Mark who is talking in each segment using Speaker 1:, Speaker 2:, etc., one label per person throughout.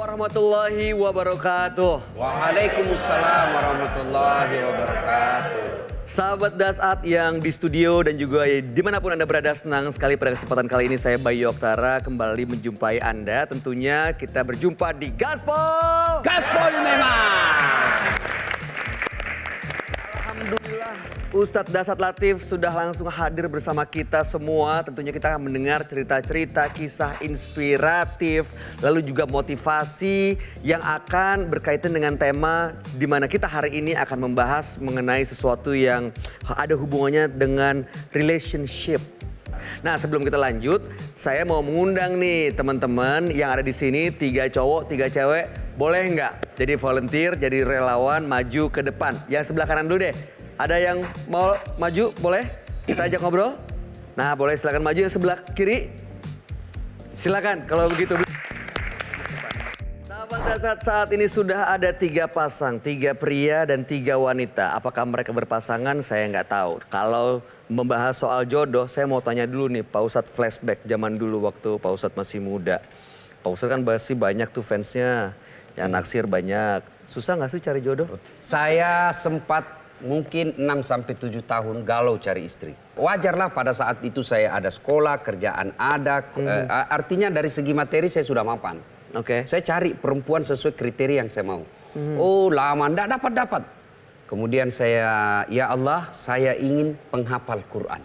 Speaker 1: warahmatullahi wabarakatuh.
Speaker 2: Waalaikumsalam warahmatullahi wabarakatuh.
Speaker 1: Sahabat Dasat yang di studio dan juga dimanapun Anda berada, senang sekali pada kesempatan kali ini saya Bayu Oktara kembali menjumpai Anda. Tentunya kita berjumpa di Gaspol.
Speaker 2: Gaspol memang.
Speaker 1: Alhamdulillah Ustadz Dasat Latif sudah langsung hadir bersama kita semua. Tentunya kita akan mendengar cerita-cerita, kisah inspiratif, lalu juga motivasi yang akan berkaitan dengan tema di mana kita hari ini akan membahas mengenai sesuatu yang ada hubungannya dengan relationship. Nah, sebelum kita lanjut, saya mau mengundang nih teman-teman yang ada di sini, 3 cowok, 3 cewek, boleh nggak jadi volunteer, jadi relawan maju ke depan. Yang sebelah kanan dulu deh. Ada yang mau maju, boleh? Kita ajak ngobrol. Nah, boleh silakan maju. Yang sebelah kiri, silakan kalau begitu. Sahabat Dasat, saat ini sudah ada 3 pasang, 3 pria dan 3 wanita. Apakah mereka berpasangan? Saya nggak tahu. Kalau membahas soal jodoh, saya mau tanya dulu nih, Pak Ustadz flashback zaman dulu waktu Pak Ustadz masih muda. Pak Ustadz kan masih banyak tuh fansnya, yang naksir banyak. Susah nggak sih cari jodoh?
Speaker 2: Saya sempat mungkin 6-7 tahun galau cari istri. Wajarlah pada saat itu saya ada sekolah, kerjaan ada. Artinya dari segi materi saya sudah mapan.
Speaker 1: Oke.
Speaker 2: Saya cari perempuan sesuai kriteria yang saya mau. Oh lama, enggak dapat. Kemudian saya, ya Allah, saya ingin penghafal Quran.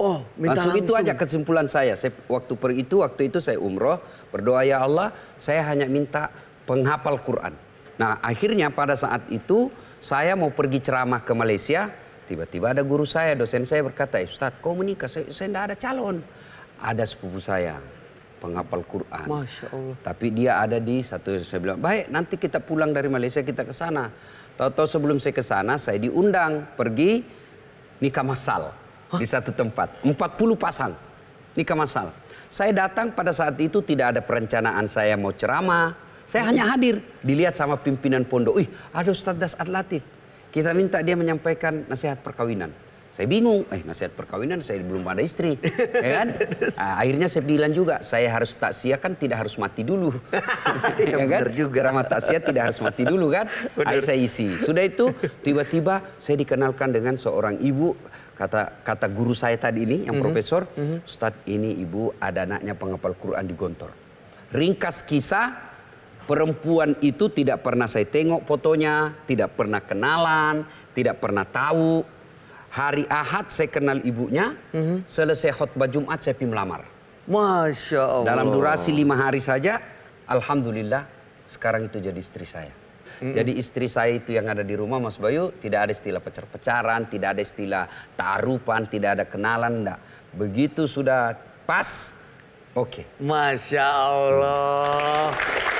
Speaker 1: Oh, minta
Speaker 2: langsung itu aja kesimpulan saya. Waktu itu saya umroh, berdoa ya Allah, saya hanya minta penghafal Quran. Nah, akhirnya pada saat itu saya mau pergi ceramah ke Malaysia, tiba-tiba ada guru saya, dosen saya berkata, Ustadz, kau menikah? Saya tidak ada calon. Ada sepupu saya, penghafal Quran.
Speaker 1: Masya Allah.
Speaker 2: Tapi dia ada di satu, saya bilang, baik nanti kita pulang dari Malaysia kita ke sana. Tahu-tahu sebelum saya ke sana, saya diundang pergi nikah massal di satu tempat. 40 pasang nikah massal. Saya datang pada saat itu tidak ada perencanaan saya mau ceramah. Saya hanya hadir, dilihat sama pimpinan pondok. Ada Ustadz Dasat Latif. Kita minta dia menyampaikan nasihat perkawinan. Saya bingung, nasihat perkawinan saya belum ada istri. Ya kan? Akhirnya saya bilang juga, saya harus takziah kan tidak harus mati dulu. Ya kan?
Speaker 1: juga.
Speaker 2: Ceramah takziah tidak harus mati dulu kan. Akhirnya saya isi. Sudah itu tiba-tiba saya dikenalkan dengan seorang ibu. Kata guru saya tadi ini, yang profesor. Ustadz, ini ibu ada anaknya penghafal Quran di Gontor. Ringkas kisah, perempuan itu tidak pernah saya tengok fotonya, tidak pernah kenalan, tidak pernah tahu. Hari Ahad saya kenal ibunya, selesai khutbah Jumat saya pergi melamar.
Speaker 1: Masya Allah.
Speaker 2: Dalam durasi 5 hari saja, alhamdulillah sekarang itu jadi istri saya. Jadi istri saya itu yang ada di rumah Mas Bayu, tidak ada istilah pacar-pacaran, tidak ada istilah tarupan, tidak ada kenalan, enggak. Begitu sudah pas, oke.
Speaker 1: Masya Allah.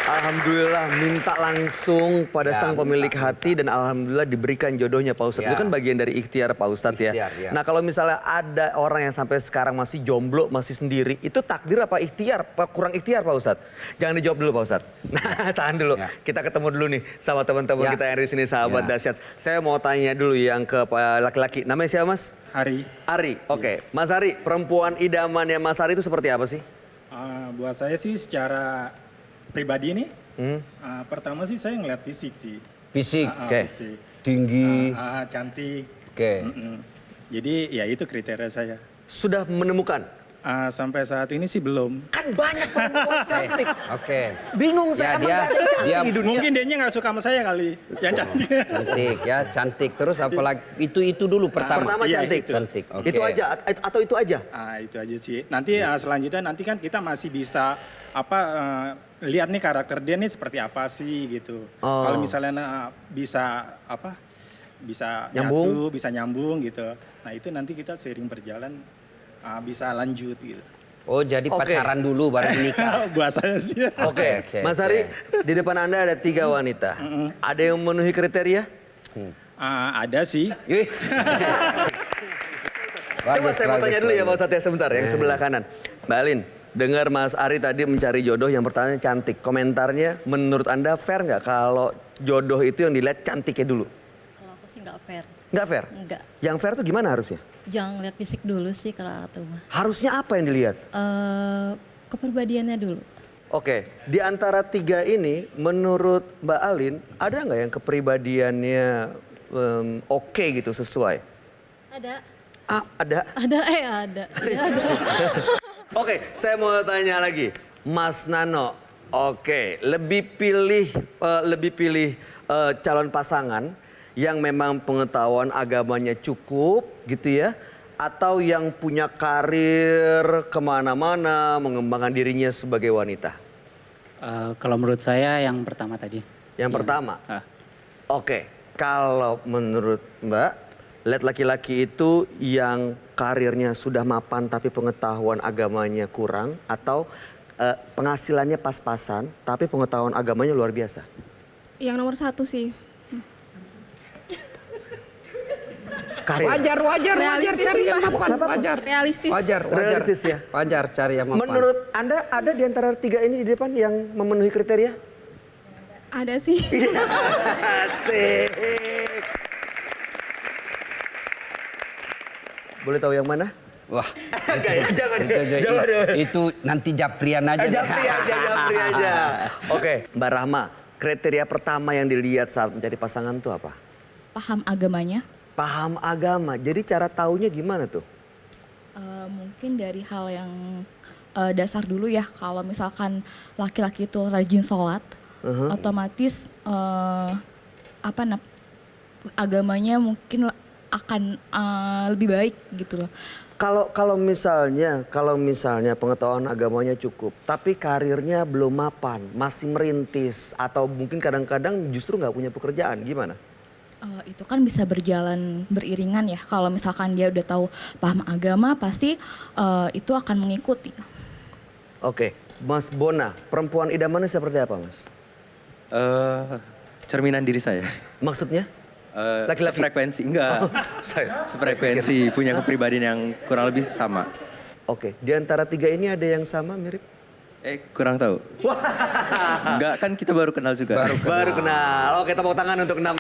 Speaker 1: Alhamdulillah minta langsung pada sang pemilik hati dan alhamdulillah diberikan jodohnya Pak Ustadz. Itu kan bagian dari ikhtiar Pak Ustadz ya. Nah kalau misalnya ada orang yang sampai sekarang masih jomblo, masih sendiri, itu takdir apa ikhtiar? Kurang ikhtiar Pak Ustadz? Jangan dijawab dulu Pak Ustadz. Nah tahan dulu. Kita ketemu dulu nih sama teman-teman kita yang ada di sini, sahabat Dahsyat. Saya mau tanya dulu yang ke laki-laki. Namanya siapa Mas?
Speaker 3: Ari.
Speaker 1: Ari, oke. Mas Ari, perempuan idamannya Mas Ari itu seperti apa sih?
Speaker 3: Buat saya sih secara pribadi nih, pertama sih saya ngeliat fisik sih.
Speaker 2: Fisik,
Speaker 3: Fisik.
Speaker 2: tinggi,
Speaker 3: cantik. Jadi ya itu kriteria saya.
Speaker 1: Sudah menemukan?
Speaker 3: Sampai saat ini sih belum.
Speaker 1: Kan banyak perempuan cantik. Bingung
Speaker 2: Ya,
Speaker 1: saya, emang gak ada yang cantik di dunia.
Speaker 3: Mungkin dia nggak suka sama saya kali, yang cantik.
Speaker 2: cantik ya, cantik. Terus apalagi itu dulu pertama.
Speaker 1: Pertama
Speaker 3: Iya,
Speaker 1: cantik.
Speaker 3: itu.
Speaker 2: Cantik. Oke.
Speaker 1: Itu aja atau itu aja?
Speaker 3: Itu aja sih. Nanti selanjutnya nanti kan kita masih bisa lihat nih karakter dia nih seperti apa sih gitu. Kalau misalnya bisa bisa
Speaker 1: Nyambung.
Speaker 3: bisa nyambung gitu. Nah itu nanti kita seiring berjalan bisa lanjut gitu.
Speaker 2: Oh jadi pacaran dulu baru menikah.
Speaker 3: Buat saya sih.
Speaker 1: Oke. Mas Ari, di depan Anda ada 3 wanita. Ada yang memenuhi kriteria?
Speaker 3: Ada sih.
Speaker 1: Coba saya mau tanya dulu ya Pak Ustadz ya sebentar, yang sebelah kanan. Mbak Alin, dengar Mas Ari tadi mencari jodoh yang pertama cantik. Komentarnya menurut Anda fair nggak kalau jodoh itu yang dilihat cantiknya dulu?
Speaker 4: Kalau aku sih nggak fair.
Speaker 1: Nggak fair?
Speaker 4: Enggak.
Speaker 1: Yang fair tuh gimana harusnya?
Speaker 4: Jangan lihat fisik dulu sih kalau itu mah.
Speaker 1: Harusnya apa yang dilihat?
Speaker 4: Kepribadiannya dulu.
Speaker 1: Oke, di antara 3 ini menurut Mbak Alin ada nggak yang kepribadiannya oke gitu sesuai?
Speaker 4: Ada.
Speaker 1: Ada.
Speaker 4: Ada, ada. Ya, ada.
Speaker 1: Oke, saya mau tanya lagi, Mas Nano. Oke, lebih pilih calon pasangan yang memang pengetahuan agamanya cukup gitu ya, atau yang punya karir kemana-mana, mengembangkan dirinya sebagai wanita?
Speaker 5: Kalau menurut saya yang pertama tadi.
Speaker 1: Yang pertama.
Speaker 5: Ah.
Speaker 1: Oke, kalau menurut Mbak, lihat laki-laki itu yang karirnya sudah mapan tapi pengetahuan agamanya kurang, atau penghasilannya pas-pasan tapi pengetahuan agamanya luar biasa?
Speaker 6: Yang nomor 1 sih.
Speaker 1: Karir.
Speaker 2: Wajar
Speaker 6: Realistis
Speaker 2: cari
Speaker 6: sih,
Speaker 2: yang
Speaker 6: Pak.
Speaker 2: mapan. Wajar.
Speaker 6: Realistis.
Speaker 2: Wajar.
Speaker 1: Realistis ya?
Speaker 2: Wajar cari yang mapan.
Speaker 1: Menurut Anda ada di antara 3 ini di depan yang memenuhi kriteria?
Speaker 6: Ada sih.
Speaker 1: Asik. Boleh tahu yang mana?
Speaker 2: Wah,
Speaker 1: Enggak ya, jangan.
Speaker 2: itu nanti Japrian aja.
Speaker 1: Japri aja. Oke, Mbak Rahma, kriteria pertama yang dilihat saat mencari pasangan itu apa?
Speaker 7: Paham agamanya.
Speaker 1: Paham agama. Jadi cara taunya gimana tuh?
Speaker 7: Mungkin dari hal yang dasar dulu ya. Kalau misalkan laki-laki itu rajin sholat, otomatis agamanya mungkin akan lebih baik gitu loh.
Speaker 1: Kalau misalnya pengetahuan agamanya cukup, tapi karirnya belum mapan, masih merintis, atau mungkin kadang-kadang justru nggak punya pekerjaan, gimana?
Speaker 7: Itu kan bisa berjalan beriringan ya. Kalau misalkan dia udah tahu paham agama, pasti itu akan mengikuti.
Speaker 1: Oke, Mas Bona, perempuan idamannya seperti apa, Mas?
Speaker 8: Cerminan diri saya.
Speaker 1: Maksudnya? Laki-laki?
Speaker 8: Sefrekuensi, enggak. Sefrekuensi, punya kepribadian yang kurang lebih sama.
Speaker 1: Oke, di antara 3 ini ada yang sama, mirip?
Speaker 8: Kurang tahu. Enggak, kan kita baru kenal juga.
Speaker 1: Baru kenal. Oke, tepuk tangan untuk 6.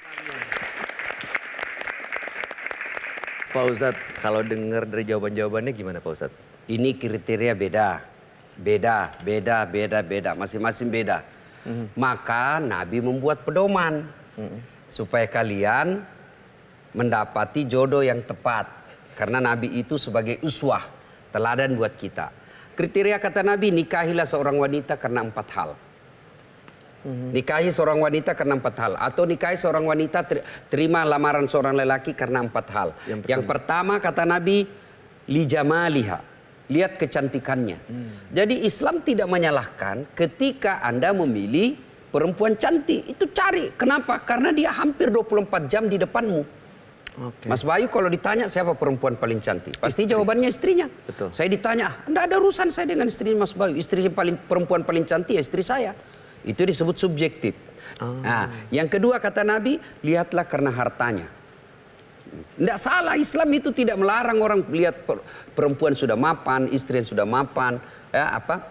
Speaker 1: Pak Ustadz, kalau dengar dari jawaban-jawabannya gimana Pak Ustadz?
Speaker 2: Ini kriteria beda. Masing-masing beda. Maka Nabi membuat pedoman. Supaya kalian mendapati jodoh yang tepat. Karena Nabi itu sebagai uswah, teladan buat kita. Kriteria kata Nabi, nikahilah seorang wanita karena 4 hal. Nikahi seorang wanita karena 4 hal. Atau nikahi seorang wanita, terima lamaran seorang lelaki karena 4 hal. Yang pertama kata Nabi, lijamaliha. Lihat kecantikannya. Jadi Islam tidak menyalahkan ketika Anda memilih perempuan cantik. Itu cari. Kenapa? Karena dia hampir 24 jam di depanmu.
Speaker 1: Oke.
Speaker 2: Mas Bayu kalau ditanya siapa perempuan paling cantik? Pasti jawabannya istrinya.
Speaker 1: Betul.
Speaker 2: Saya ditanya, enggak ada urusan saya dengan istri Mas Bayu. Istri perempuan paling cantik ya istri saya. Itu disebut subjektif. Nah, yang kedua kata Nabi, lihatlah karena hartanya. Tidak salah, Islam itu tidak melarang orang lihat perempuan sudah mapan, istri yang sudah mapan,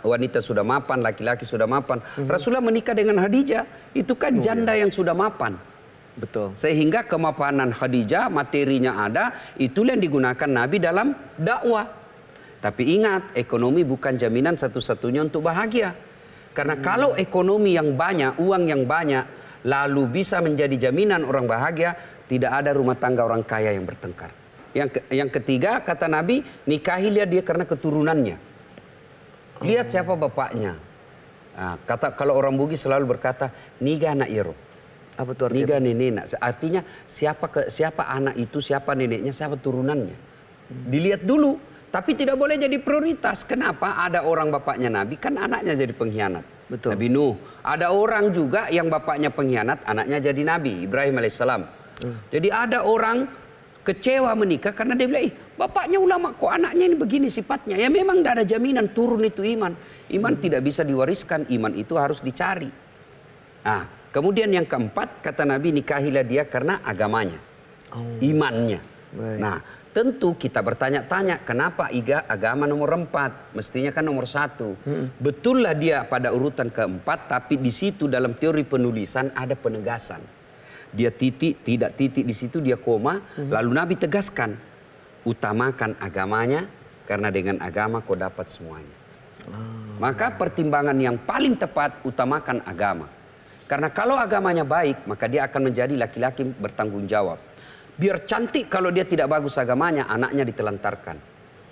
Speaker 2: wanita sudah mapan, laki-laki sudah mapan. Rasulullah menikah dengan Khadijah, itu kan janda yang sudah mapan.
Speaker 1: Betul.
Speaker 2: Sehingga kemapanan Khadijah, materinya ada, itulah yang digunakan Nabi dalam dakwah. Tapi ingat, ekonomi bukan jaminan satu-satunya untuk bahagia. Karena kalau ekonomi yang banyak, uang yang banyak, lalu bisa menjadi jaminan orang bahagia, tidak ada rumah tangga orang kaya yang bertengkar. Yang ketiga, kata Nabi, nikahilah dia karena keturunannya. Lihat siapa bapaknya. Nah, kalau orang Bugis selalu berkata, niga anak iro.
Speaker 1: Apa tuh artinya?
Speaker 2: Niga nenek. Artinya siapa anak itu, siapa neneknya, siapa turunannya. Dilihat dulu. Tapi tidak boleh jadi prioritas. Kenapa? Ada orang bapaknya Nabi, kan anaknya jadi pengkhianat.
Speaker 1: Betul.
Speaker 2: Nabi Nuh. Ada orang juga yang bapaknya pengkhianat, anaknya jadi Nabi, Ibrahim alaihissalam. Jadi ada orang kecewa menikah karena dia bilang, bapaknya ulama, kok anaknya ini begini sifatnya. Ya memang tidak ada jaminan turun itu iman. Iman tidak bisa diwariskan, iman itu harus dicari. Nah, kemudian yang keempat, kata Nabi, nikahilah dia karena agamanya. Imannya.
Speaker 1: Baik.
Speaker 2: Nah, tentu kita bertanya-tanya, kenapa agama nomor 4? Mestinya kan nomor 1. Betullah dia pada urutan keempat, tapi di situ dalam teori penulisan ada penegasan. Dia titik, tidak titik, di situ dia koma. Lalu Nabi tegaskan, utamakan agamanya, karena dengan agama kau dapat semuanya. Maka pertimbangan yang paling tepat utamakan agama. Karena kalau agamanya baik, maka dia akan menjadi laki-laki bertanggung jawab. Biar cantik kalau dia tidak bagus agamanya, anaknya ditelantarkan.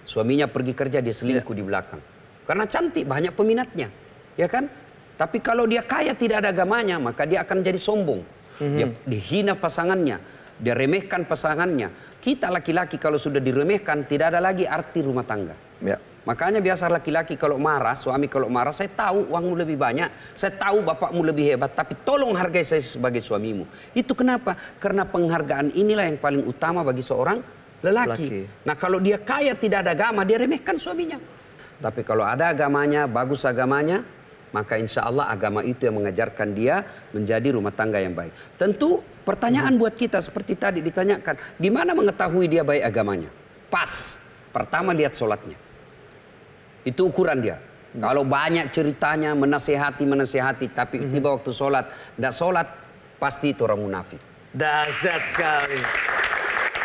Speaker 2: Suaminya pergi kerja, dia selingkuh di belakang. Karena cantik, banyak peminatnya. Ya kan? Tapi kalau dia kaya tidak ada agamanya, maka dia akan jadi sombong. Dia dihina pasangannya, dia remehkan pasangannya. Kita laki-laki kalau sudah diremehkan, tidak ada lagi arti rumah tangga.
Speaker 1: Ya.
Speaker 2: Makanya biasa laki-laki kalau marah, suami kalau marah, saya tahu uangmu lebih banyak, saya tahu bapakmu lebih hebat, tapi tolong hargai saya sebagai suamimu. Itu kenapa? Karena penghargaan inilah yang paling utama bagi seorang lelaki. Nah kalau dia kaya tidak ada agama, dia remehkan suaminya. Tapi kalau ada agamanya, bagus agamanya, maka insya Allah agama itu yang mengajarkan dia menjadi rumah tangga yang baik. Tentu pertanyaan buat kita seperti tadi ditanyakan, gimana mengetahui dia baik agamanya? Pas, pertama lihat sholatnya. Itu ukuran dia. Kalau banyak ceritanya menasehati, tapi tiba waktu sholat, tidak sholat, pasti itu orang munafik.
Speaker 1: Dahsyat sekali.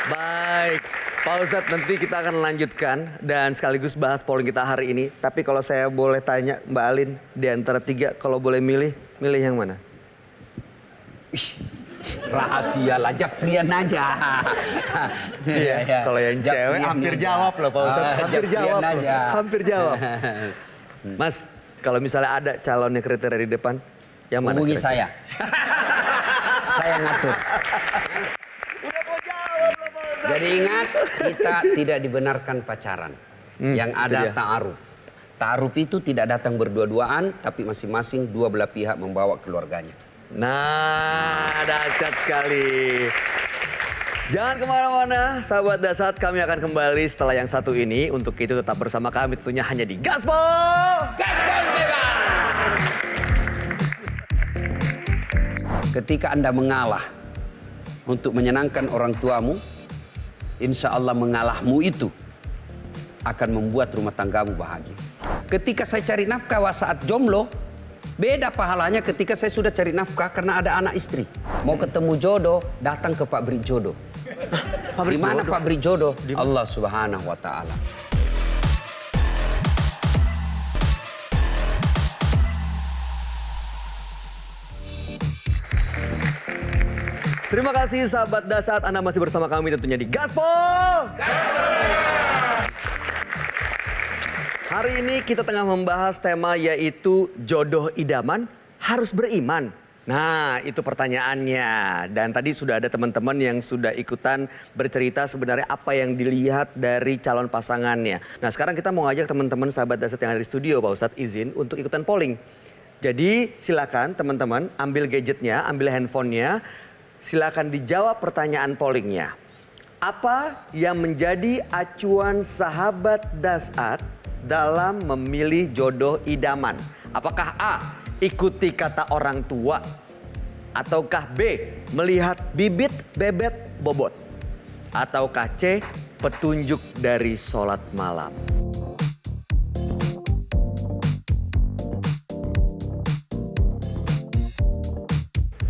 Speaker 1: Baik, Pak Ustadz, nanti kita akan lanjutkan dan sekaligus bahas polling kita hari ini. Tapi kalau saya boleh tanya Mbak Alin, di antara 3 kalau boleh milih yang mana?
Speaker 2: Rahasia lah, Japrian aja.
Speaker 1: Iya. Kalau yang cewek hampir jawab loh Pak Ustadz. Hampir jawab loh. Hampir jawab. Mas, kalau misalnya ada calonnya kriteria di depan, yang mana?
Speaker 2: Hubungi saya. Saya ngatur.
Speaker 1: Udah mau jawab loh Pak Ustadz.
Speaker 2: Jadi ingat, kita tidak dibenarkan pacaran. Yang ada ta'aruf. Ta'aruf itu tidak datang berdua-duaan, tapi masing-masing dua belah pihak membawa keluarganya.
Speaker 1: Nah, dahsyat sekali. Jangan kemana-mana, sahabat Dasat, kami akan kembali setelah yang satu ini. Untuk itu tetap bersama kami tentunya hanya di Gaspol!
Speaker 2: Gaspol bebas! Ketika Anda mengalah untuk menyenangkan orang tuamu, insya Allah mengalahmu itu akan membuat rumah tanggamu bahagia. Ketika saya cari nafkah saat jomblo, beda pahalanya ketika saya sudah cari nafkah karena ada anak istri. Mau ketemu jodoh, datang ke pabrik jodoh. Di mana pabrik jodoh? Allah Subhanahu wa Ta'ala.
Speaker 1: Terima kasih sahabat Dasat, Anda masih bersama kami tentunya di Gaspol! Hari ini kita tengah membahas tema yaitu jodoh idaman harus beriman. Nah, itu pertanyaannya. Dan tadi sudah ada teman-teman yang sudah ikutan bercerita sebenarnya apa yang dilihat dari calon pasangannya. Nah, sekarang kita mau ngajak teman-teman sahabat Dasat yang ada di studio, Pak Ustadz, izin untuk ikutan polling. Jadi silakan teman-teman ambil gadgetnya, ambil handphonenya, silakan dijawab pertanyaan pollingnya. Apa yang menjadi acuan sahabat Dasat dalam memilih jodoh idaman? Apakah A, ikuti kata orang tua? Ataukah B, melihat bibit, bebet, bobot? Ataukah C, petunjuk dari sholat malam?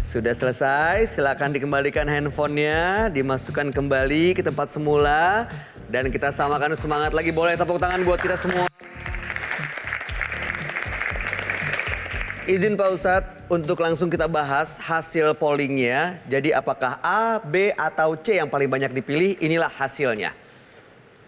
Speaker 1: Sudah selesai, silakan dikembalikan handphonenya, dimasukkan kembali ke tempat semula. Dan kita samakan semangat lagi, boleh tepuk tangan buat kita semua. Izin Pak Ustadz untuk langsung kita bahas hasil pollingnya. Jadi apakah A, B, atau C yang paling banyak dipilih, inilah hasilnya.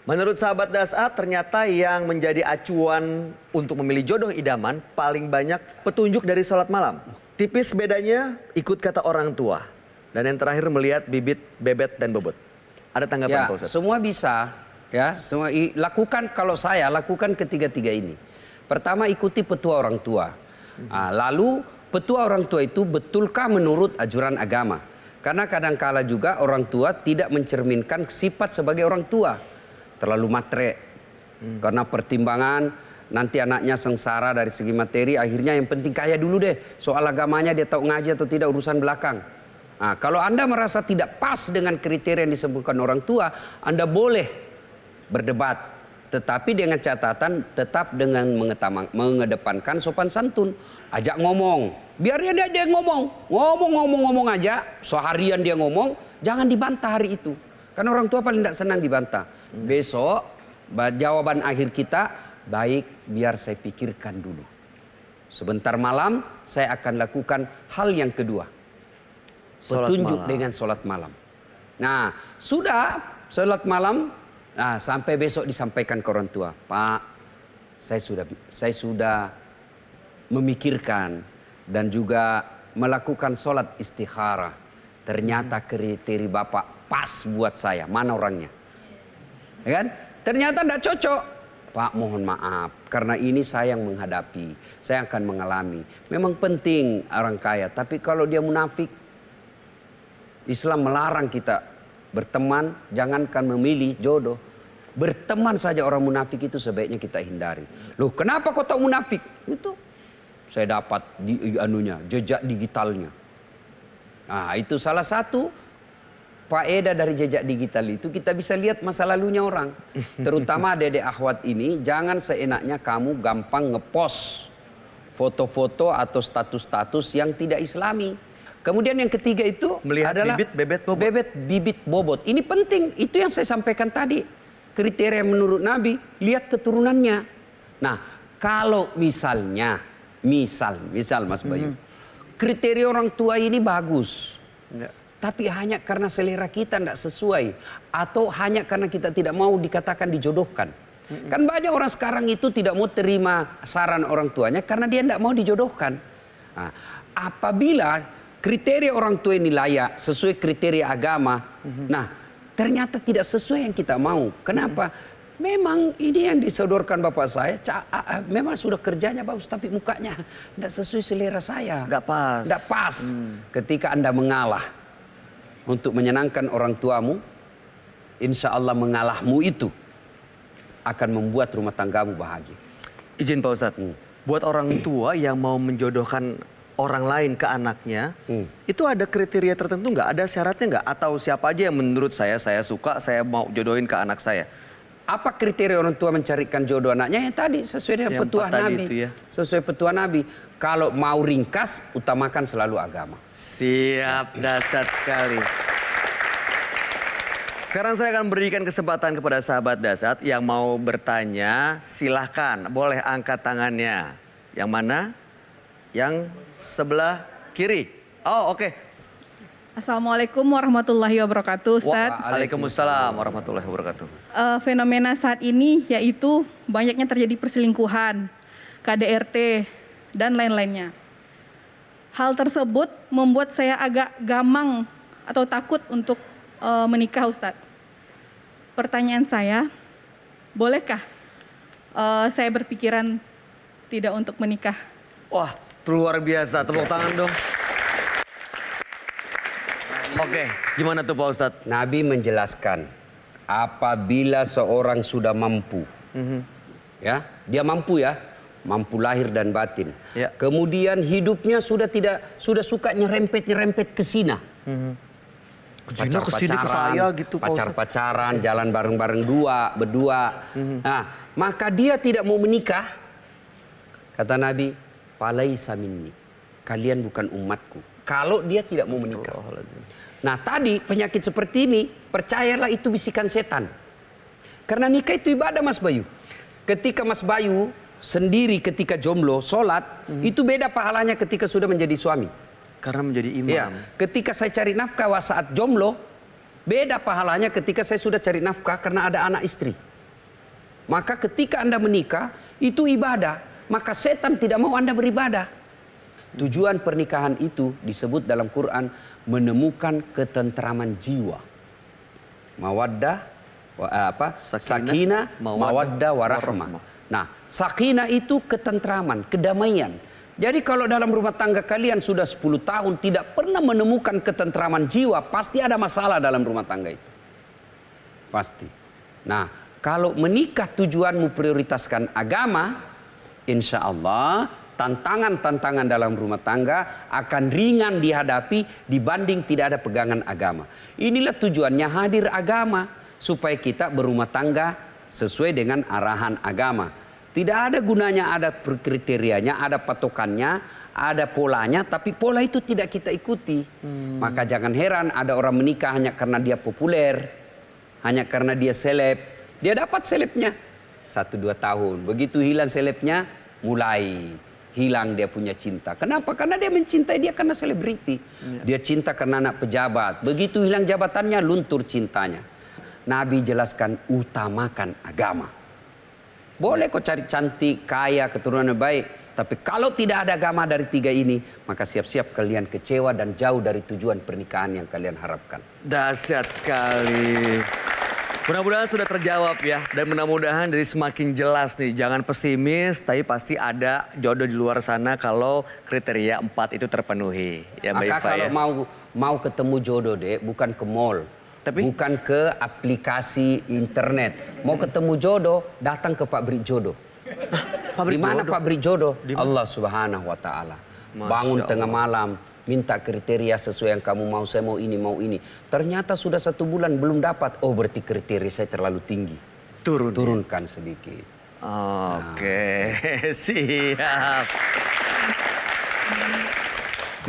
Speaker 1: Menurut sahabat Dasat, ternyata yang menjadi acuan untuk memilih jodoh idaman paling banyak petunjuk dari sholat malam. Tipis bedanya ikut kata orang tua. Dan yang terakhir melihat bibit, bebet, dan bobot. Ada tanggapan Pak Ustadz?
Speaker 2: Semua bisa. Ya, semua lakukan. Kalau saya lakukan ketiga-tiga ini. Pertama, ikuti petua orang tua. Lalu petua orang tua itu betulkah menurut ajaran agama? Karena kadangkala juga orang tua tidak mencerminkan sifat sebagai orang tua. Terlalu matre. Karena pertimbangan nanti anaknya sengsara dari segi materi, akhirnya yang penting kaya dulu deh. Soal agamanya dia tahu ngaji atau tidak urusan belakang. Nah, kalau Anda merasa tidak pas dengan kriteria yang disebutkan orang tua, Anda boleh berdebat. Tetapi dengan catatan tetap dengan mengedepankan sopan santun. Ajak ngomong. Biar dia ngomong. Ngomong aja. Seharian dia ngomong. Jangan dibantah hari itu. Karena orang tua paling tidak senang dibantah. Besok jawaban akhir kita baik biar saya pikirkan dulu. Sebentar malam saya akan lakukan hal yang kedua.
Speaker 1: Sholat
Speaker 2: Petunjuk
Speaker 1: malam.
Speaker 2: dengan sholat malam. Nah, sudah sholat malam, nah sampai besok disampaikan ke orang tua. Pak, saya sudah memikirkan dan juga melakukan sholat istikharah. Ternyata kriteria Bapak pas buat saya. Mana orangnya? Ya kan? Ternyata tidak cocok. Pak, mohon maaf, karena ini saya yang menghadapi, saya akan mengalami. Memang penting orang kaya, tapi kalau dia munafik, Islam melarang kita berteman, jangankan memilih jodoh. Berteman saja orang munafik itu sebaiknya kita hindari. Loh, kenapa kau tahu munafik? Itu saya dapat jejak digitalnya. Nah, itu salah satu faedah dari jejak digital itu, kita bisa lihat masa lalunya orang. Terutama dedek akhwat ini, jangan seenaknya kamu gampang ngepost foto-foto atau status-status yang tidak islami. Kemudian yang ketiga itu
Speaker 1: Melihat
Speaker 2: adalah
Speaker 1: bibit
Speaker 2: bibit bobot. Ini penting, itu yang saya sampaikan tadi. Kriteria menurut Nabi, lihat keturunannya. Nah, kalau misalnya, misal Mas Bayu, kriteria orang tua ini bagus. Tapi hanya karena selera kita tidak sesuai. Atau hanya karena kita tidak mau dikatakan dijodohkan. Kan banyak orang sekarang itu tidak mau terima saran orang tuanya karena dia tidak mau dijodohkan. Nah, apabila kriteria orang tua ini layak, sesuai kriteria agama. Nah, ternyata tidak sesuai yang kita mau. Kenapa? Memang ini yang disodorkan bapak saya, memang sudah kerjanya bagus, tapi mukanya tidak sesuai selera saya.
Speaker 1: Nggak pas.
Speaker 2: Nggak pas. Ketika Anda mengalah untuk menyenangkan orang tuamu, insya Allah mengalahmu itu akan membuat rumah tanggamu bahagia.
Speaker 1: Izin Pak Ustadz, buat orang tua yang mau menjodohkan orang lain ke anaknya, itu ada kriteria tertentu nggak? Ada syaratnya nggak? Atau siapa aja yang menurut saya suka, saya mau jodohin ke anak saya?
Speaker 2: Apa kriteria orang tua mencarikan jodoh anaknya? Yang tadi sesuai dengan
Speaker 1: Yang
Speaker 2: petuah
Speaker 1: empat tadi
Speaker 2: Nabi.
Speaker 1: itu ya.
Speaker 2: Sesuai petuah Nabi. Kalau mau ringkas, utamakan selalu agama.
Speaker 1: Siap, dahsyat sekali. Sekarang saya akan berikan kesempatan kepada sahabat Dasat yang mau bertanya, silahkan, boleh angkat tangannya. Yang mana? Yang sebelah kiri. Oh, oke.
Speaker 9: Assalamualaikum warahmatullahi wabarakatuh, Ustadz.
Speaker 1: Waalaikumsalam warahmatullahi wabarakatuh.
Speaker 9: Fenomena saat ini yaitu banyaknya terjadi perselingkuhan, KDRT, dan lain-lainnya. Hal tersebut membuat saya agak gamang atau takut untuk menikah, Ustadz. Pertanyaan saya, bolehkah saya berpikiran tidak untuk menikah?
Speaker 1: Wah, luar biasa. Tepuk tangan dong. Oke, gimana tuh Pak Ustadz?
Speaker 2: Nabi menjelaskan, apabila seorang sudah mampu, ya, dia mampu ya, mampu lahir dan batin.
Speaker 1: Ya.
Speaker 2: Kemudian hidupnya sudah suka nyerempet ke zina.
Speaker 1: Kesini ke saya gitu Pak Ustadz.
Speaker 2: Pacar-pacaran, jalan bareng-bareng berdua. Nah, maka dia tidak mau menikah. Kata Nabi, falaisa minni. Kalian bukan umatku. Kalau dia tidak mau menikah. Nah, tadi penyakit seperti ini, percayalah itu bisikan setan. Karena nikah itu ibadah, Mas Bayu. Ketika Mas Bayu sendiri ketika jomblo, sholat, itu beda pahalanya ketika sudah menjadi suami.
Speaker 1: Karena menjadi imam.
Speaker 2: Ya, ketika saya cari nafkah saat jomblo, beda pahalanya ketika saya sudah cari nafkah karena ada anak istri. Maka ketika Anda menikah, itu ibadah. Maka setan tidak mau Anda beribadah. Tujuan pernikahan itu disebut dalam Quran menemukan ketentraman jiwa. Mawaddah, sakinah, mawaddah, warahmah. Nah, sakinah itu ketentraman, kedamaian. Jadi kalau dalam rumah tangga kalian sudah 10 tahun tidak pernah menemukan ketentraman jiwa, pasti ada masalah dalam rumah tangga itu. Pasti. Nah, kalau menikah tujuanmu prioritaskan agama, insya Allah tantangan-tantangan dalam rumah tangga akan ringan dihadapi dibanding tidak ada pegangan agama. Inilah tujuannya hadir agama, supaya kita berumah tangga sesuai dengan arahan agama. Tidak ada gunanya ada kriterianya, ada patokannya, ada polanya, tapi pola itu tidak kita ikuti. Maka jangan heran ada orang menikah hanya karena dia populer, hanya karena dia seleb. Dia dapat selebnya. 1-2 tahun. Begitu hilang selebnya, mulai hilang dia punya cinta. Kenapa? Karena dia mencintai dia karena selebriti. Dia cinta karena anak pejabat. Begitu hilang jabatannya, luntur cintanya. Nabi jelaskan, utamakan agama. Boleh kau cari cantik, kaya, keturunan baik. Tapi kalau tidak ada agama dari 3 ini, maka siap-siap kalian kecewa dan jauh dari tujuan pernikahan yang kalian harapkan.
Speaker 1: Dahsyat sekali. Mudah-mudahan sudah terjawab ya. Dan mudah-mudahan dari semakin jelas nih. Jangan pesimis, tapi pasti ada jodoh di luar sana kalau kriteria 4 itu terpenuhi. Ya, Mbak
Speaker 2: Maka
Speaker 1: Iva,
Speaker 2: kalau
Speaker 1: ya.
Speaker 2: mau ketemu jodoh, Dek, bukan ke mall. Bukan ke aplikasi internet. Mau ketemu jodoh, datang ke pabrik jodoh. Di mana pabrik jodoh? Allah Subhanahu wa Ta'ala. Bangun tengah malam, minta kriteria sesuai yang kamu mau. Saya mau ini, mau ini. Ternyata sudah 1 bulan belum dapat. Oh, berarti kriteria saya terlalu tinggi. Turunkan sedikit.
Speaker 1: Oke, siap.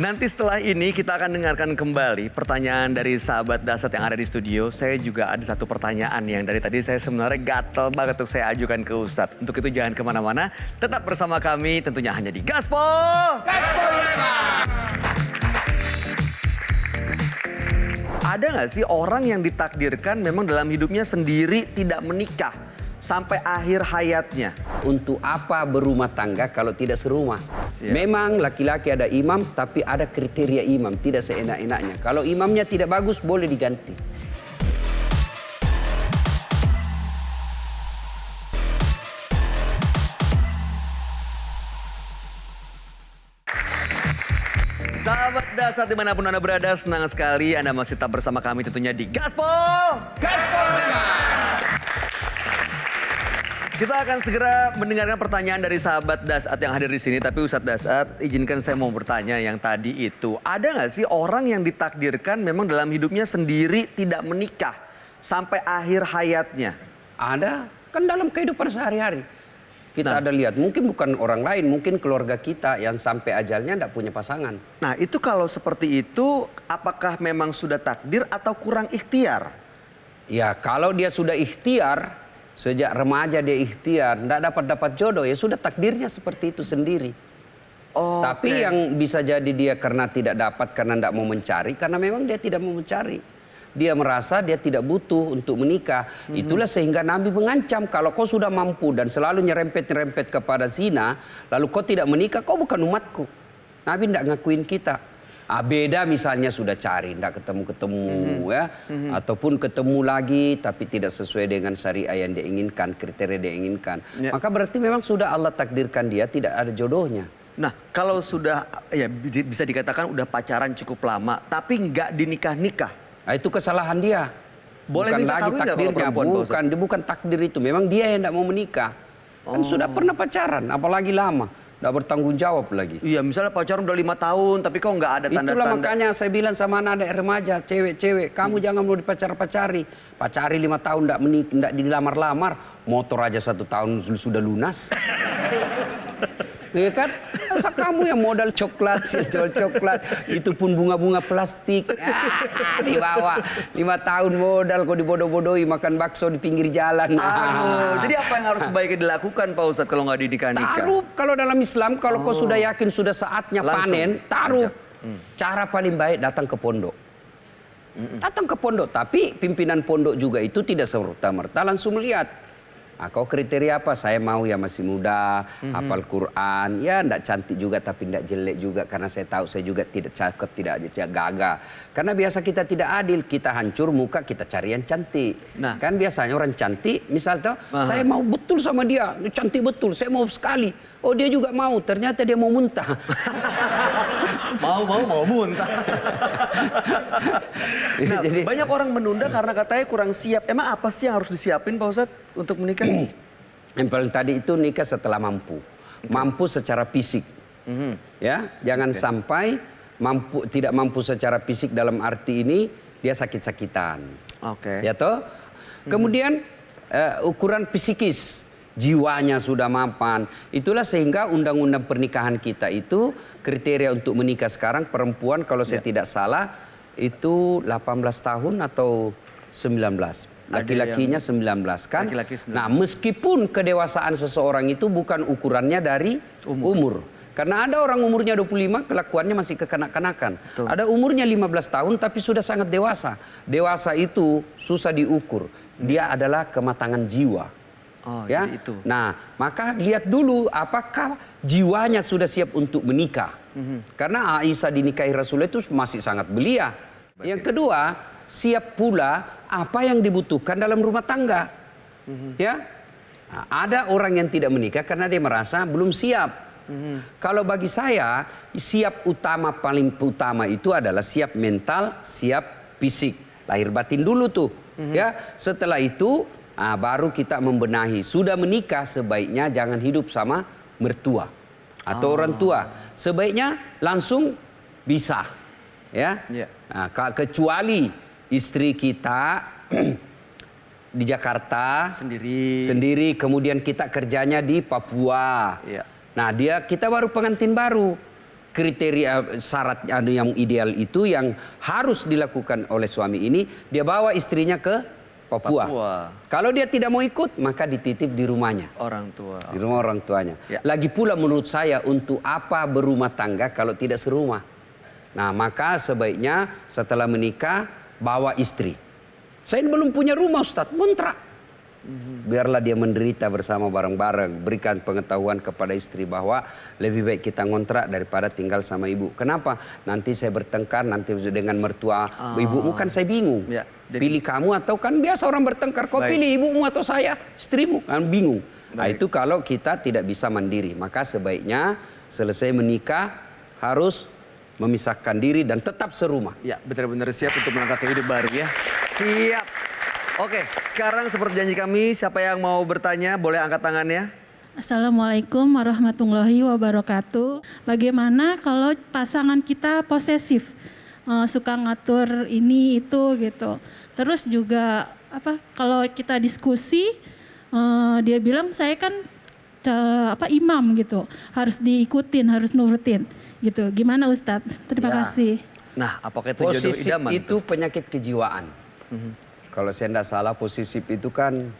Speaker 1: Nanti setelah ini kita akan dengarkan kembali pertanyaan dari sahabat Dasat yang ada di studio. Saya juga ada satu pertanyaan yang dari tadi saya sebenarnya gatel banget untuk saya ajukan ke Ustadz. Untuk itu jangan kemana-mana, tetap bersama kami tentunya hanya di Gaspol. Ada nggak sih orang yang ditakdirkan memang dalam hidupnya sendiri tidak menikah sampai akhir hayatnya?
Speaker 2: Untuk apa berumah tangga kalau tidak serumah?
Speaker 1: Siap.
Speaker 2: Memang laki-laki ada imam, tapi ada kriteria imam, tidak seenak-enaknya. Kalau imamnya tidak bagus, boleh diganti.
Speaker 1: Sahabat Dasar dimanapun Anda berada, senang sekali Anda masih tetap bersama kami tentunya di Gaspol. Kita akan segera mendengarkan pertanyaan dari sahabat Dasat yang hadir di sini. Tapi Ustadz Dasat, izinkan saya mau bertanya yang tadi itu. Ada nggak sih orang yang ditakdirkan memang dalam hidupnya sendiri tidak menikah sampai akhir hayatnya?
Speaker 2: Ada, kan dalam kehidupan sehari-hari. Kita ada lihat, mungkin bukan orang lain, mungkin keluarga kita yang sampai ajalnya tidak punya pasangan.
Speaker 1: Nah itu kalau seperti itu, apakah memang sudah takdir atau kurang ikhtiar?
Speaker 2: Ya kalau dia sudah ikhtiar, sejak remaja dia ikhtiar, tidak dapat jodoh, ya sudah takdirnya seperti itu sendiri. Tapi yang bisa jadi dia karena tidak dapat, karena tidak mau mencari, karena memang dia tidak mau mencari. Dia merasa dia tidak butuh untuk menikah. Itulah sehingga Nabi mengancam, kalau kau sudah mampu dan selalu nyerempet-nyerempet kepada zina, lalu kau tidak menikah, kau bukan umatku. Nabi tidak ngakuin kita. Beda misalnya sudah cari, tidak ketemu-ketemu ya. Ataupun ketemu lagi tapi tidak sesuai dengan syariah yang dia inginkan, kriteria dia inginkan. Maka berarti memang sudah Allah takdirkan dia tidak ada jodohnya.
Speaker 1: Nah kalau sudah, ya bisa dikatakan udah pacaran cukup lama, tapi nggak dinikah-nikah.
Speaker 2: Nah, itu kesalahan dia.
Speaker 1: Boleh
Speaker 2: bukan
Speaker 1: minta
Speaker 2: lagi
Speaker 1: kawin nggak kalau
Speaker 2: takdirnya,
Speaker 1: perempuan,
Speaker 2: bukan takdir itu. Memang dia yang tidak mau menikah. Kan sudah pernah pacaran, apalagi lama. Tidak bertanggung jawab lagi.
Speaker 1: Iya, misalnya pacaran udah 5 tahun, tapi kok nggak ada tanda-tanda.
Speaker 2: Itulah makanya saya bilang sama anak-anak remaja, cewek-cewek, kamu jangan mau dipacar-pacari. Pacari 5 tahun tidak dilamar-lamar, motor aja 1 tahun sudah lunas. Ya kan? Masa kamu yang modal coklat, jual coklat, itu pun bunga-bunga plastik. Dibawa 5 tahun modal kok dibodoh-bodohi makan bakso di pinggir jalan.
Speaker 1: Jadi apa yang harus sebaiknya dilakukan Pak Ustadz kalau nggak dinikah-nikah?
Speaker 2: Taruh, kalau dalam Islam, kalau kau sudah yakin sudah saatnya
Speaker 1: Langsung
Speaker 2: panen, taruh. Cara paling baik datang ke pondok. Datang ke pondok, tapi pimpinan pondok juga itu tidak serta-merta langsung melihat. Kau kriteria apa? Saya mau ya masih muda, hafal Quran, ya tidak cantik juga tapi tidak jelek juga. Karena saya tahu saya juga tidak cakep, tidak gagah. Karena biasa kita tidak adil, kita hancur muka, kita cari yang cantik.
Speaker 1: Nah.
Speaker 2: Kan biasanya orang cantik, misalnya saya mau betul sama dia, cantik betul, saya mau sekali. Oh dia juga mau, ternyata dia mau muntah.
Speaker 1: mau muntah. Nah,
Speaker 2: Jadi,
Speaker 1: banyak orang menunda karena katanya kurang siap. Emang apa sih yang harus disiapin Pak Ustadz untuk menikah?
Speaker 2: yang paling tadi itu nikah setelah mampu. Mampu secara fisik. Ya, jangan sampai tidak mampu secara fisik dalam arti ini dia sakit-sakitan. Ya toh? Kemudian ukuran psikis. Jiwanya sudah mapan. Itulah sehingga undang-undang pernikahan kita itu kriteria untuk menikah sekarang perempuan kalau saya tidak salah itu 18 tahun atau 19. 18 laki-lakinya 19 kan.
Speaker 1: Laki-laki 19.
Speaker 2: Nah, meskipun kedewasaan seseorang itu bukan ukurannya dari umur. Karena ada orang umurnya 25 kelakuannya masih kekanak-kanakan. Ada umurnya 15 tahun tapi sudah sangat dewasa. Dewasa itu susah diukur. Dia adalah kematangan jiwa.
Speaker 1: Oh,
Speaker 2: ya.
Speaker 1: jadi itu.
Speaker 2: Nah, maka lihat dulu apakah jiwanya sudah siap untuk menikah. Karena Aisyah dinikahi Rasulullah itu masih sangat belia. Yang kedua, siap pula apa yang dibutuhkan dalam rumah tangga. Ya. Nah, ada orang yang tidak menikah karena dia merasa belum siap. Kalau bagi saya, siap paling utama itu adalah siap mental, siap fisik. Lahir batin dulu tuh. Ya, setelah itu baru kita membenahi. Sudah menikah sebaiknya jangan hidup sama mertua atau orang tua. Sebaiknya langsung bisa. Ya. Nah, kecuali istri kita di Jakarta sendiri, kemudian kita kerjanya di Papua. Nah, kita baru pengantin baru. Kriteria syarat yang ideal itu yang harus dilakukan oleh suami ini, dia bawa istrinya ke Papua. Kalau dia tidak mau ikut, maka dititip di rumahnya.
Speaker 1: Orang tua.
Speaker 2: Di rumah orang tuanya. Lagi pula menurut saya, untuk apa berumah tangga kalau tidak serumah? Nah, maka sebaiknya setelah menikah bawa istri. Saya belum punya rumah, Ustadz, kontrak. Biarlah dia menderita bersama bareng-bareng. Berikan pengetahuan kepada istri bahwa lebih baik kita ngontrak daripada tinggal sama ibu. Kenapa? Nanti saya bertengkar nanti dengan mertua ibumu, kan saya bingung. Pilih kamu atau, kan biasa orang bertengkar. Kau pilih ibumu atau saya, istrimu, kan bingung. Nah, itu kalau kita tidak bisa mandiri. Maka sebaiknya selesai menikah harus memisahkan diri dan tetap serumah.
Speaker 1: Ya, benar-benar siap untuk melangkah ke hidup baru ya. Siap. Oke, sekarang seperti janji kami, siapa yang mau bertanya boleh angkat tangannya.
Speaker 10: Assalamualaikum warahmatullahi wabarakatuh. Bagaimana kalau pasangan kita posesif, suka ngatur ini itu gitu. Terus juga kalau kita diskusi, dia bilang saya kan imam gitu, harus diikutin, harus nurutin gitu. Gimana Ustadz? Terima kasih.
Speaker 1: Nah, apakah itu jodoh idaman?
Speaker 2: Itu penyakit kejiwaan. Kalau saya tidak salah, posesif itu kan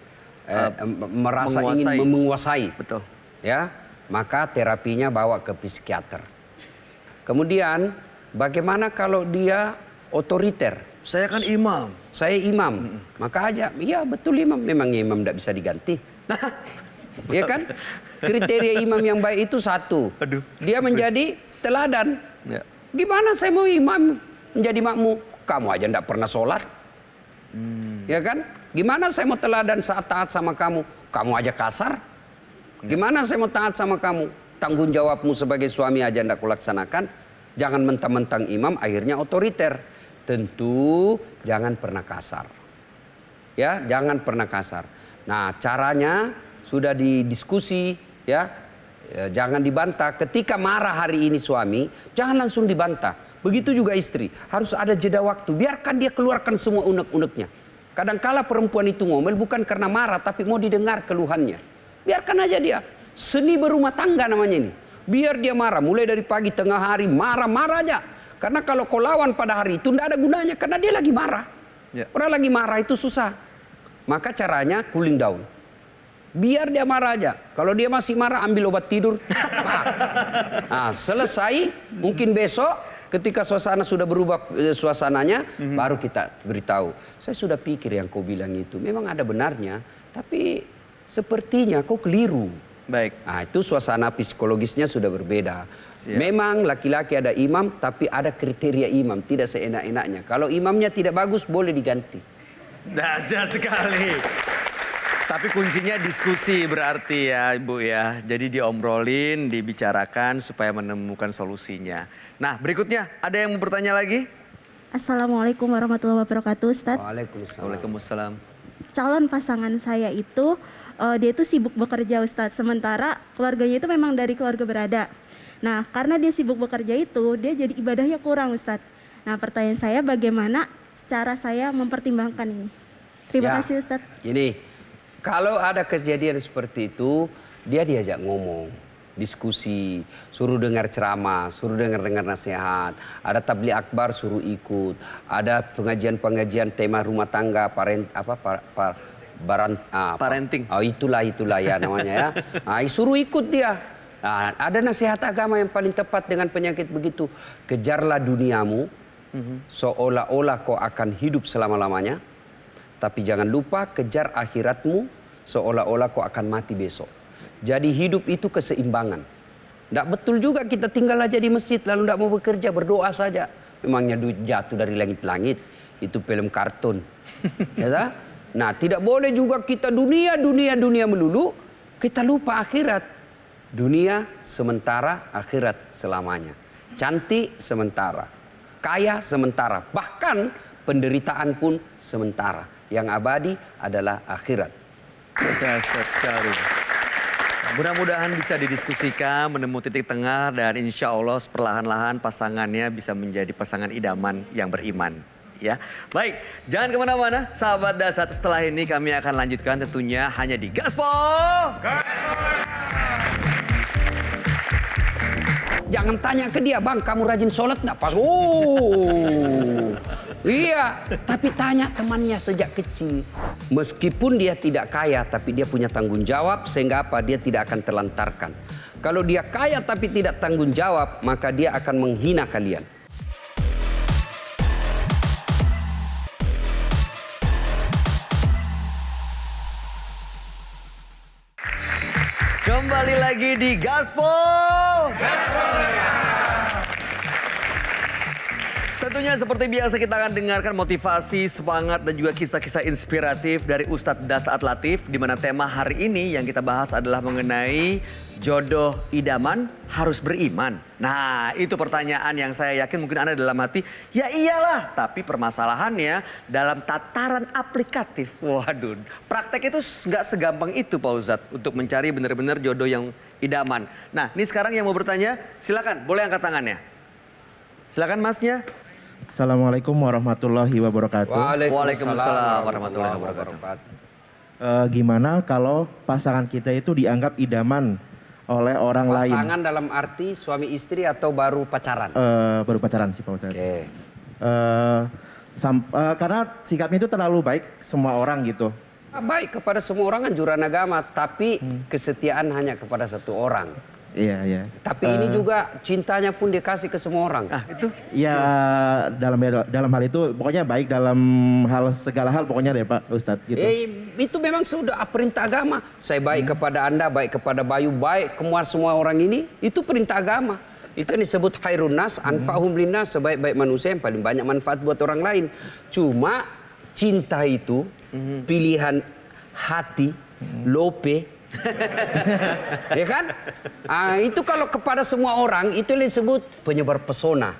Speaker 2: merasa ingin menguasai.
Speaker 1: Betul.
Speaker 2: Ya, maka terapinya bawa ke psikiater. Kemudian, bagaimana kalau dia otoriter?
Speaker 1: Saya kan imam.
Speaker 2: Saya imam. Maka aja, iya betul imam. Memang imam tidak bisa diganti. Ya kan? Kriteria imam yang baik itu satu. Dia menjadi teladan. Gimana saya mau imam menjadi makmum? Kamu aja tidak pernah sholat. Ya kan? Gimana saya mau teladan saat taat sama kamu? Kamu aja kasar. Gimana saya mau taat sama kamu? Tanggung jawabmu sebagai suami aja tidak kulaksanakan. Jangan mentang-mentang imam akhirnya otoriter. Tentu jangan pernah kasar. Ya, jangan pernah kasar. Nah, caranya sudah didiskusi ya. Jangan dibantah. Ketika marah hari ini suami, jangan langsung dibantah. Begitu juga istri, harus ada jeda waktu. Biarkan dia keluarkan semua unek-uneknya. Kadangkala perempuan itu ngomel bukan karena marah, tapi mau didengar keluhannya. Biarkan aja dia. Seni berumah tangga namanya ini. Biar dia marah, mulai dari pagi, tengah hari, marah-marah aja. Karena kalau kau lawan pada hari itu tidak ada gunanya, karena dia lagi marah. Orang lagi marah itu susah. Maka caranya cooling down. Biar dia marah aja. Kalau dia masih marah, ambil obat tidur. Nah, selesai, mungkin besok ketika suasana sudah berubah suasananya, baru kita beritahu. Saya sudah pikir yang kau bilang itu memang ada benarnya, tapi sepertinya kau keliru.
Speaker 1: Baik.
Speaker 2: Nah, itu suasana psikologisnya sudah berbeda. Memang laki-laki ada imam, tapi ada kriteria imam, tidak seenak-enaknya. Kalau imamnya tidak bagus, boleh diganti.
Speaker 1: Dahsyat sekali. Tapi kuncinya diskusi berarti ya Ibu ya. Jadi diobrolin, dibicarakan supaya menemukan solusinya. Nah, berikutnya ada yang mau bertanya lagi?
Speaker 11: Assalamualaikum warahmatullahi wabarakatuh, Ustadz.
Speaker 1: Waalaikumsalam.
Speaker 11: Calon pasangan saya itu, dia itu sibuk bekerja, Ustadz. Sementara keluarganya itu memang dari keluarga berada. Nah, karena dia sibuk bekerja itu, dia jadi ibadahnya kurang, Ustadz. Nah, pertanyaan saya bagaimana cara saya mempertimbangkan ini? Terima kasih, Ustadz.
Speaker 2: Ini, kalau ada kejadian seperti itu, dia diajak ngomong. diskusi, suruh dengar ceramah, suruh dengar nasihat, ada tabligh akbar suruh ikut, ada pengajian-pengajian tema rumah tangga,
Speaker 1: parenting.
Speaker 2: Oh, itulah ya namanya ya. Suruh ikut dia. Ada nasihat agama yang paling tepat dengan penyakit begitu. Kejarlah duniamu seolah-olah kau akan hidup selama-lamanya. Tapi jangan lupa kejar akhiratmu seolah-olah kau akan mati besok. Jadi hidup itu keseimbangan. Tidak betul juga kita tinggal aja di masjid lalu tidak mau bekerja, berdoa saja. Memangnya duit jatuh dari langit-langit. Itu film kartun. Ya tak? Nah, tidak boleh juga kita dunia melulu. Kita lupa akhirat. Dunia sementara, akhirat selamanya. Cantik sementara, kaya sementara, bahkan penderitaan pun sementara. Yang abadi adalah akhirat.
Speaker 1: Dahsyat sekali. Mudah-mudahan bisa didiskusikan, menemu titik tengah, dan insya Allah perlahan-lahan pasangannya bisa menjadi pasangan idaman yang beriman. Ya, baik, jangan kemana-mana, sahabat Dasat. Setelah ini kami akan lanjutkan tentunya hanya di Gaspol.
Speaker 2: Jangan tanya ke dia, bang, kamu rajin sholat nggak? Pas, iya. Tapi tanya temannya sejak kecil. Meskipun dia tidak kaya, tapi dia punya tanggung jawab sehingga apa? Dia tidak akan terlantarkan. Kalau dia kaya tapi tidak tanggung jawab, maka dia akan menghina kalian.
Speaker 1: Kembali lagi di Gaspol. Tentunya seperti biasa kita akan dengarkan motivasi, semangat, dan juga kisah-kisah inspiratif dari Ustadz Dasat Latif. Di mana tema hari ini yang kita bahas adalah mengenai jodoh idaman harus beriman. Nah, itu pertanyaan yang saya yakin mungkin Anda dalam hati, ya iyalah. Tapi permasalahannya dalam tataran aplikatif. Waduh, praktek itu nggak segampang itu Pak Ustadz untuk mencari benar-benar jodoh yang idaman. Nah, ini sekarang yang mau bertanya, silakan, boleh angkat tangannya. Silakan masnya.
Speaker 12: Assalamualaikum warahmatullahi wabarakatuh.
Speaker 1: Waalaikumsalam warahmatullahi wabarakatuh.
Speaker 12: Gimana kalau pasangan kita itu dianggap idaman oleh orang lain?
Speaker 2: Pasangan dalam arti suami istri atau baru pacaran?
Speaker 12: Baru pacaran sih Pak Ustadz.
Speaker 2: Oke.
Speaker 12: Karena sikapnya itu terlalu baik semua orang gitu.
Speaker 2: Baik kepada semua orang anjuran agama, tapi kesetiaan hanya kepada satu orang.
Speaker 12: Iya, iya.
Speaker 2: Tapi ini juga cintanya pun dikasih ke semua orang.
Speaker 1: Itu?
Speaker 12: Ya dalam hal itu pokoknya baik dalam segala hal pokoknya deh Pak Ustadz gitu.
Speaker 2: Itu memang sudah perintah agama. Saya baik kepada Anda, baik kepada Bayu, baik semua orang ini. Itu perintah agama. Itu yang disebut khairun nas, anfa'hum linnas, sebaik-baik manusia yang paling banyak manfaat buat orang lain. Cuma cinta itu pilihan hati, lope. Ya kan? Itu kalau kepada semua orang itu disebut penyebar pesona.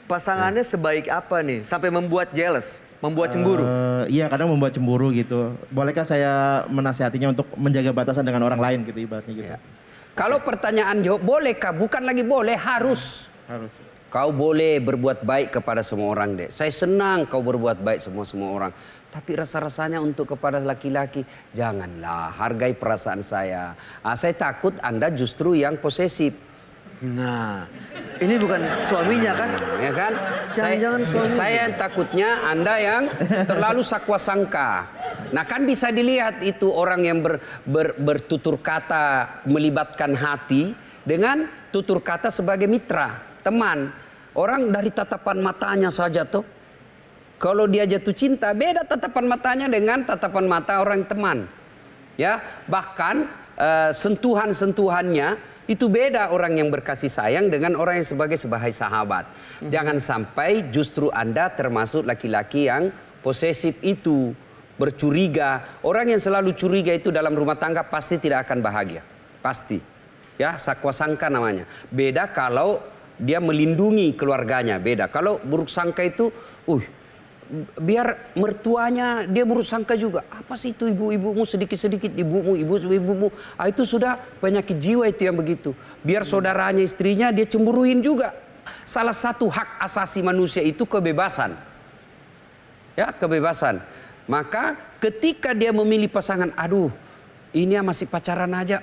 Speaker 1: Pasangannya sebaik apa nih sampai membuat jealous, membuat cemburu?
Speaker 12: Iya, kadang membuat cemburu gitu. Bolehkah saya menasihatinya untuk menjaga batasan dengan orang lain gitu ibaratnya gitu.
Speaker 2: Ya. Kalau pertanyaan jawab bolehkah? Bukan lagi boleh, harus.
Speaker 12: Harus.
Speaker 2: Kau boleh berbuat baik kepada semua orang deh. Saya senang kau berbuat baik semua orang. Tapi rasa-rasanya untuk kepada laki-laki, janganlah, hargai perasaan saya. Saya takut Anda justru yang posesif.
Speaker 1: Nah, ini bukan suaminya kan?
Speaker 2: Ya kan?
Speaker 1: Jangan-jangan suaminya.
Speaker 2: Saya takutnya Anda yang terlalu sakwasangka. Nah kan bisa dilihat itu orang yang bertutur kata melibatkan hati dengan tutur kata sebagai mitra, teman. Orang dari tatapan matanya saja tuh. Kalau dia jatuh cinta, beda tatapan matanya dengan tatapan mata orang teman. Ya, bahkan sentuhan-sentuhannya itu beda orang yang berkasih sayang dengan orang yang sebagai sahabat. Jangan sampai justru Anda termasuk laki-laki yang posesif itu, bercuriga. Orang yang selalu curiga itu dalam rumah tangga pasti tidak akan bahagia. Pasti. Ya, sakwasangka namanya. Beda kalau dia melindungi keluarganya, beda. Kalau buruk sangka itu, biar mertuanya dia buruk sangka juga. Apa sih itu ibu-ibumu sedikit-sedikit ibumu. Itu sudah penyakit jiwa itu yang begitu. Biar saudaranya istrinya dia cemburuin juga. Salah satu hak asasi manusia itu kebebasan. Ya, kebebasan. Maka ketika dia memilih pasangan, ini masih pacaran aja,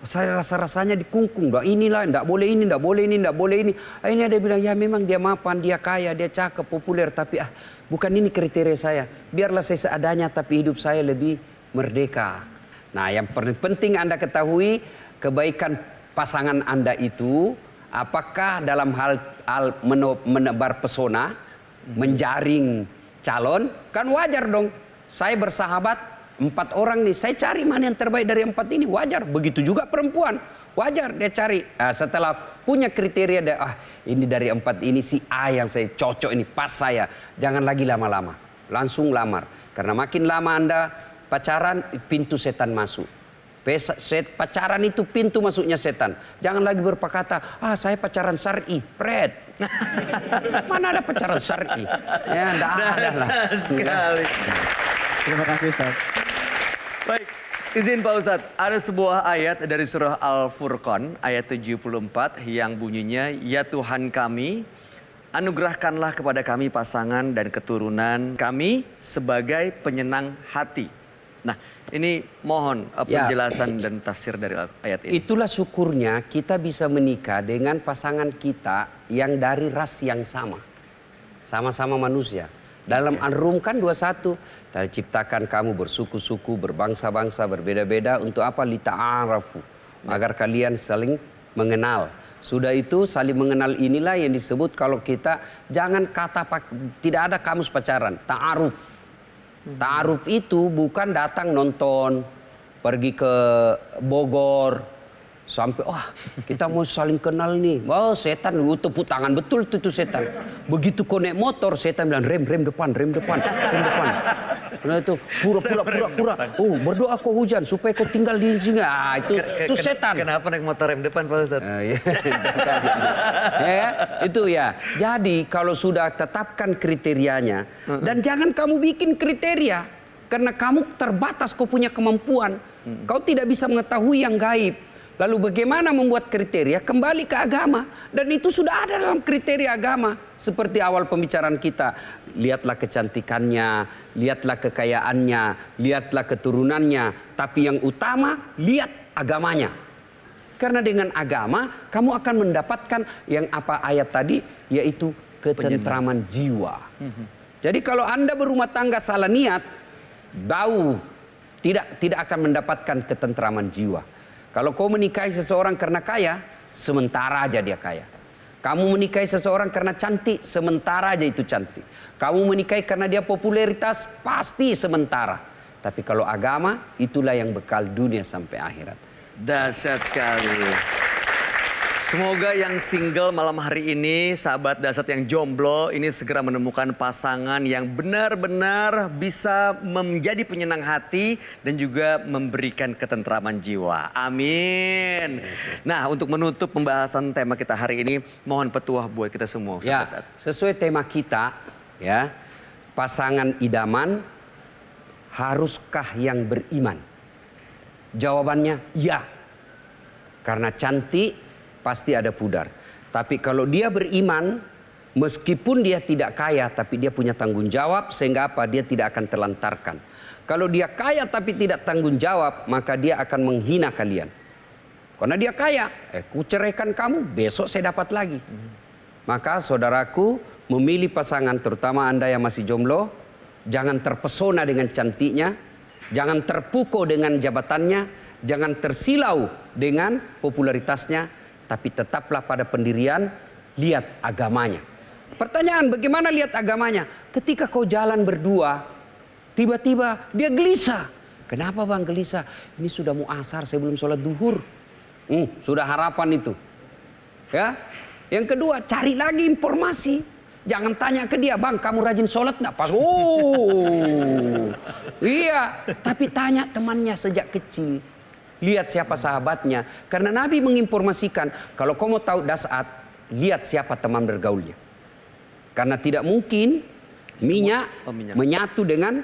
Speaker 2: Saya rasa-rasanya dikungkung. Inilah, enggak boleh ini, enggak boleh ini, enggak boleh ini. Akhirnya dia bilang, ya memang dia mapan, dia kaya, dia cakep, populer. Tapi bukan ini kriteria saya. Biarlah saya seadanya, tapi hidup saya lebih merdeka. Nah, yang penting Anda ketahui, kebaikan pasangan Anda itu, apakah dalam hal menebar pesona, menjaring calon, kan wajar dong. Saya bersahabat 4 orang nih, saya cari mana yang terbaik dari 4 ini, wajar. Begitu juga perempuan, wajar dia cari. Setelah punya kriteria, ini dari 4 ini si A yang saya cocok ini, pas saya. Jangan lagi lama-lama, langsung lamar. Karena makin lama Anda pacaran, pintu setan masuk. Pacaran itu pintu masuknya setan. Jangan lagi berkata, saya pacaran syar'i, pret. Mana ada pacaran syar'i? Ya, enggak ada lah.
Speaker 1: Sekali.
Speaker 12: Terima kasih Ustaz.
Speaker 1: Baik, izin Pak Ustadz, ada sebuah ayat dari surah Al-Furqan ayat 74 yang bunyinya, ya Tuhan kami, anugerahkanlah kepada kami pasangan dan keturunan kami sebagai penyenang hati. Nah, ini mohon penjelasan dan tafsir dari ayat ini.
Speaker 2: Itulah syukurnya kita bisa menikah dengan pasangan kita yang dari ras yang sama. Sama-sama manusia. Dalam An-Rum kan 21, saya ciptakan kamu bersuku-suku, berbangsa-bangsa, berbeda-beda untuk apa? Lita'arafu, agar kalian saling mengenal. Sudah itu saling mengenal inilah yang disebut kalau kita jangan tidak ada kamus pacaran, ta'aruf. Ta'aruf itu bukan datang nonton, pergi ke Bogor, sampai kita mau saling kenal nih. Setan tepuk tangan betul itu setan. Begitu kau naik motor, setan bilang rem depan. Nah itu pura-pura. Berdoa kau hujan supaya kau tinggal di sini. Itu setan.
Speaker 1: Kenapa naik motor rem depan Pak Ustadz?
Speaker 2: Itu ya. Jadi kalau sudah tetapkan kriterianya dan jangan kamu bikin kriteria karena kamu terbatas kau punya kemampuan. Kau tidak bisa mengetahui yang gaib. Lalu bagaimana membuat kriteria? Kembali ke agama. Dan itu sudah ada dalam kriteria agama. Seperti awal pembicaraan kita. Lihatlah kecantikannya, lihatlah kekayaannya, lihatlah keturunannya. Tapi yang utama, lihat agamanya. Karena dengan agama, kamu akan mendapatkan yang apa ayat tadi, yaitu ketentraman jiwa. Jadi kalau Anda berumah tangga salah niat, tidak akan mendapatkan ketentraman jiwa. Kalau kau menikahi seseorang karena kaya, sementara aja dia kaya. Kamu menikahi seseorang karena cantik, sementara aja itu cantik. Kamu menikahi karena dia popularitas, pasti sementara. Tapi kalau agama, itulah yang bekal dunia sampai akhirat.
Speaker 1: Dahsyat sekali. Semoga yang single malam hari ini, sahabat Dahsyat yang jomblo, ini segera menemukan pasangan yang benar-benar bisa menjadi penyenang hati dan juga memberikan ketentraman jiwa. Amin. Nah, untuk menutup pembahasan tema kita hari ini, mohon petuah buat kita semua.
Speaker 2: Ya, sesuai tema kita, ya, pasangan idaman haruskah yang beriman? Jawabannya ya. Karena cantik pasti ada pudar. Tapi kalau dia beriman, meskipun dia tidak kaya, tapi dia punya tanggung jawab, sehingga apa? Dia tidak akan terlantarkan. Kalau dia kaya tapi tidak tanggung jawab, maka dia akan menghina kalian. Karena dia kaya, ku ceraikan kamu, besok saya dapat lagi. Maka saudaraku, memilih pasangan, terutama Anda yang masih jomblo, jangan terpesona dengan cantiknya, jangan terpukau dengan jabatannya, jangan tersilau dengan popularitasnya, tapi tetaplah pada pendirian, lihat agamanya. Pertanyaan, bagaimana lihat agamanya? Ketika kau jalan berdua, tiba-tiba dia gelisah. Kenapa bang gelisah? Ini sudah mau asar, saya belum sholat duhur. Sudah harapan itu. Ya. Yang kedua, cari lagi informasi. Jangan tanya ke dia, bang kamu rajin sholat nggak? Pas, iya. Tapi tanya temannya sejak kecil. Lihat siapa sahabatnya. Karena Nabi menginformasikan, kalau kau mau tahu Dahsyat, lihat siapa teman bergaulnya. Karena tidak mungkin minyak menyatu dengan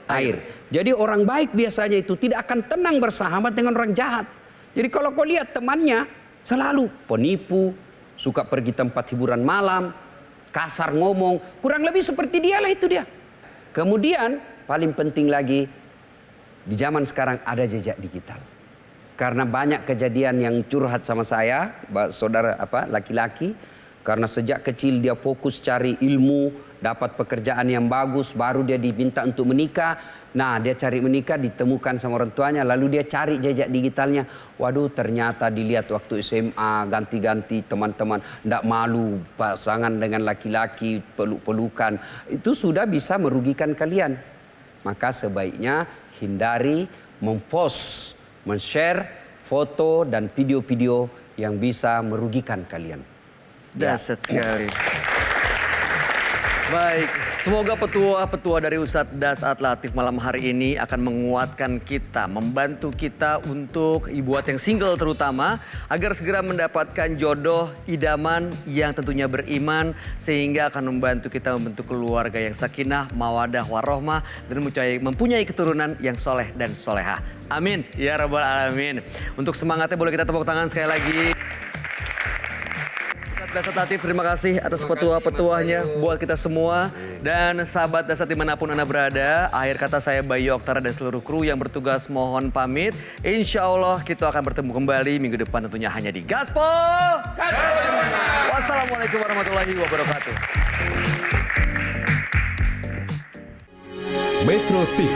Speaker 2: air. Jadi orang baik biasanya itu tidak akan tenang bersahabat dengan orang jahat. Jadi kalau kau lihat temannya selalu penipu, suka pergi tempat hiburan malam, kasar ngomong, kurang lebih seperti dialah itu dia. Kemudian paling penting lagi, di zaman sekarang ada jejak digital. Karena banyak kejadian yang curhat sama saya, saudara laki-laki, karena sejak kecil dia fokus cari ilmu, dapat pekerjaan yang bagus, baru dia diminta untuk menikah. Nah, dia cari menikah, ditemukan sama orang tuanya, lalu dia cari jejak digitalnya. Waduh, ternyata dilihat waktu SMA, ganti-ganti teman-teman, ndak malu, pasangan dengan laki-laki, peluk-pelukan. Itu sudah bisa merugikan kalian. Maka sebaiknya hindari mempost, men-share foto dan video-video yang bisa merugikan kalian.
Speaker 1: Dahsyat sekali. Baik, semoga petua-petua dari Ustadz Dasat Latif malam hari ini akan menguatkan kita, membantu kita untuk buat yang single terutama, agar segera mendapatkan jodoh idaman yang tentunya beriman, sehingga akan membantu kita membentuk keluarga yang sakinah, mawadah, warohmah, dan mempunyai keturunan yang soleh dan solehah. Amin, ya rabbal alamin. Untuk semangatnya boleh kita tepuk tangan sekali lagi. Dasat Latif, terima kasih atas petua-petuahnya buat kita semua. Dan sahabat Dasat dimanapun Anda berada, akhir kata saya Bayu Oktara dan seluruh kru yang bertugas mohon pamit. Insya Allah kita akan bertemu kembali minggu depan tentunya hanya di Gaspol. Wassalamualaikum warahmatullahi wabarakatuh.
Speaker 13: Metro TV